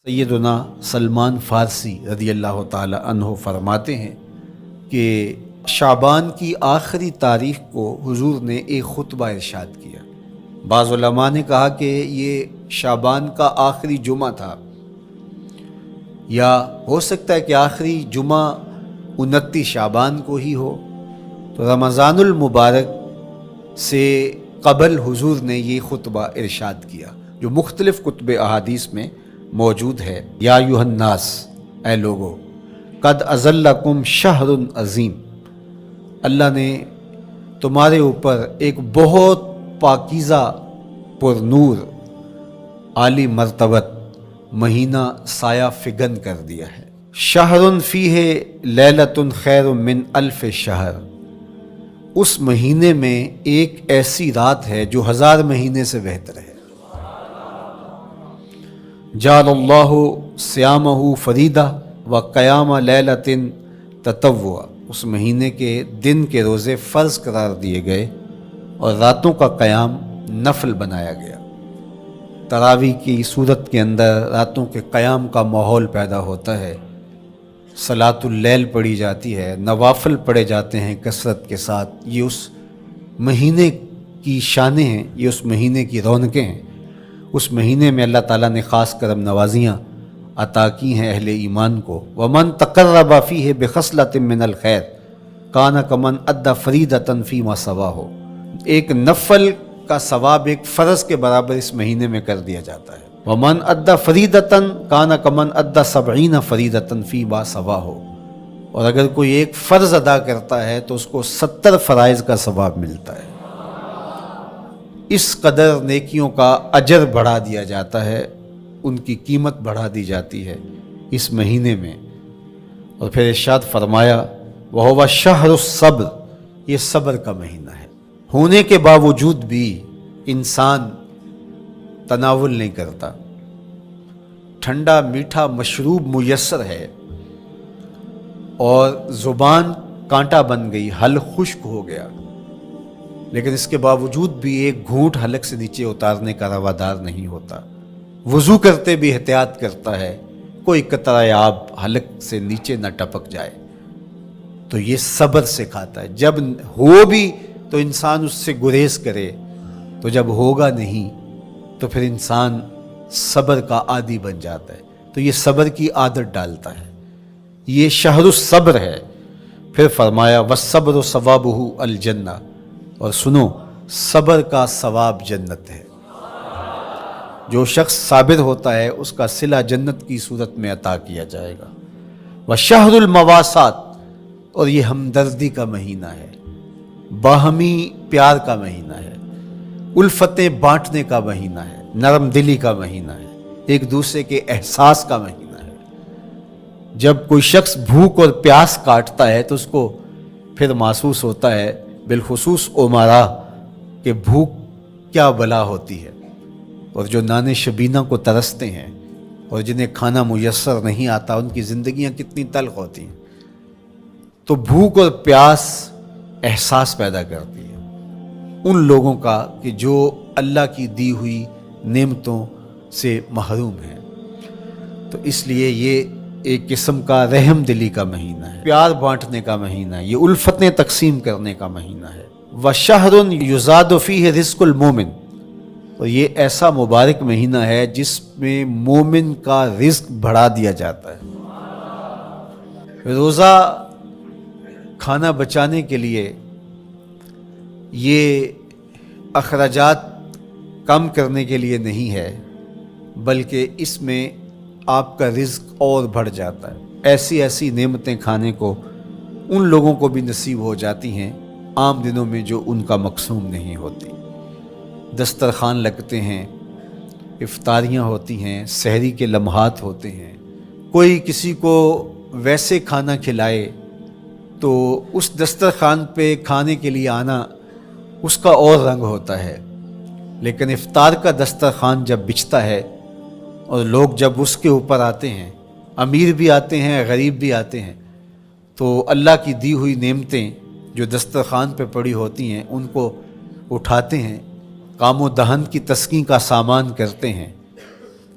سیدنا سلمان فارسی رضی اللہ تعالی عنہ فرماتے ہیں کہ شعبان کی آخری تاریخ کو حضور نے ایک خطبہ ارشاد کیا۔ بعض علماء نے کہا کہ یہ شعبان کا آخری جمعہ تھا، یا ہو سکتا ہے کہ آخری جمعہ 29 شعبان کو ہی ہو، تو رمضان المبارک سے قبل حضور نے یہ خطبہ ارشاد کیا جو مختلف کتب احادیث میں موجود ہے۔ یا ایھا الناس، اے لوگو، قد اظلکم شہر عظیم، اللہ نے تمہارے اوپر ایک بہت پاکیزہ پر نور عالی مرتبت مہینہ سایہ فگن کر دیا ہے۔ شہر فیہ لیلۃ خیر من الف شہر، اس مہینے میں ایک ایسی رات ہے جو 1000 مہینے سے بہتر ہے۔ جعل اللہ صیامہ فریدہ و قیام لیلۃ تطوع، اس مہینے کے دن کے روزے فرض قرار دیے گئے اور راتوں کا قیام نفل بنایا گیا۔ تراویح کی صورت کے اندر راتوں کے قیام کا ماحول پیدا ہوتا ہے، صلاۃ اللیل پڑھی جاتی ہے، نوافل پڑھے جاتے ہیں کثرت کے ساتھ۔ یہ اس مہینے کی شانیں ہیں، یہ اس مہینے کی رونقیں ہیں۔ اس مہینے میں اللہ تعالیٰ نے خاص کرم نوازیاں عطا کی ہیں اہل ایمان کو۔ وَمَن تَقَرَّبَ فِيهِ بِخَصْلَةٍ مِّنَ الْخَيْرِ كَانَ كَمَنْ أَدَّى فَرِيضَةً فِيمَا سَوَاهُ، ایک نفل کا ثواب ایک فرض کے برابر اس مہینے میں کر دیا جاتا ہے۔ وَمَنْ أَدَّى فَرِيضَةً كَانَ كَمَنْ أَدَّى 70 فَرِيضَةً فِيمَا سَوَاهُ، اور اگر کوئی ایک فرض ادا کرتا ہے تو اس کو 70 فرائض کا ثواب ملتا ہے۔ اس قدر نیکیوں کا اجر بڑھا دیا جاتا ہے، ان کی قیمت بڑھا دی جاتی ہے اس مہینے میں۔ اور پھر ارشاد فرمایا وَهُوَ شَهْرُ الصَّبْرِ، یہ صبر کا مہینہ ہے۔ ہونے کے باوجود بھی انسان تناول نہیں کرتا، ٹھنڈا میٹھا مشروب میسر ہے اور زبان کانٹا بن گئی، حلق خشک ہو گیا، لیکن اس کے باوجود بھی ایک گھونٹ حلق سے نیچے اتارنے کا روادار نہیں ہوتا۔ وضو کرتے بھی احتیاط کرتا ہے کوئی قطرہ آب حلق سے نیچے نہ ٹپک جائے، تو یہ صبر سکھاتا ہے۔ جب ہو بھی تو انسان اس سے گریز کرے، تو جب ہوگا نہیں تو پھر انسان صبر کا عادی بن جاتا ہے، تو یہ صبر کی عادت ڈالتا ہے۔ یہ شہر الصبر ہے۔ پھر فرمایا وَالصَّبْرُ ثَوَابُهُ الْجَنَّةُ، اور سنو، صبر کا ثواب جنت ہے۔ جو شخص صابر ہوتا ہے اس کا صلہ جنت کی صورت میں عطا کیا جائے گا۔ وَشَهْرُ الْمَوَاسَاتِ، اور یہ ہمدردی کا مہینہ ہے، باہمی پیار کا مہینہ ہے، الفتیں بانٹنے کا مہینہ ہے، نرم دلی کا مہینہ ہے، ایک دوسرے کے احساس کا مہینہ ہے۔ جب کوئی شخص بھوک اور پیاس کاٹتا ہے تو اس کو پھر محسوس ہوتا ہے، بالخصوص امراء، کہ بھوک کیا بلا ہوتی ہے، اور جو نان شبینہ کو ترستے ہیں اور جنہیں کھانا میسر نہیں آتا ان کی زندگیاں کتنی تلخ ہوتی ہیں۔ تو بھوک اور پیاس احساس پیدا کرتی ہے ان لوگوں کا کہ جو اللہ کی دی ہوئی نعمتوں سے محروم ہیں۔ تو اس لیے یہ ایک قسم کا رحم دلی کا مہینہ ہے، پیار بانٹنے کا مہینہ ہے، یہ الفتیں تقسیم کرنے کا مہینہ ہے۔ وَشَهْرٌ يُزَادُ فِيهِ رِزْقُ الْمُؤْمِنِ، اور یہ ایسا مبارک مہینہ ہے جس میں مومن کا رزق بڑھا دیا جاتا ہے۔ روزہ کھانا بچانے کے لیے، یہ اخراجات کم کرنے کے لیے نہیں ہے، بلکہ اس میں آپ کا رزق اور بڑھ جاتا ہے۔ ایسی ایسی نعمتیں کھانے کو ان لوگوں کو بھی نصیب ہو جاتی ہیں عام دنوں میں جو ان کا مقسوم نہیں ہوتی۔ دسترخوان لگتے ہیں، افطاریاں ہوتی ہیں، سحری کے لمحات ہوتے ہیں، کوئی کسی کو ویسے کھانا کھلائے تو اس دسترخوان پہ کھانے کے لیے آنا اس کا اور رنگ ہوتا ہے۔ لیکن افطار کا دسترخوان جب بچھتا ہے اور لوگ جب اس کے اوپر آتے ہیں، امیر بھی آتے ہیں، غریب بھی آتے ہیں، تو اللہ کی دی ہوئی نعمتیں جو دسترخوان پہ پڑی ہوتی ہیں ان کو اٹھاتے ہیں، کام و دہن کی تسکین کا سامان کرتے ہیں،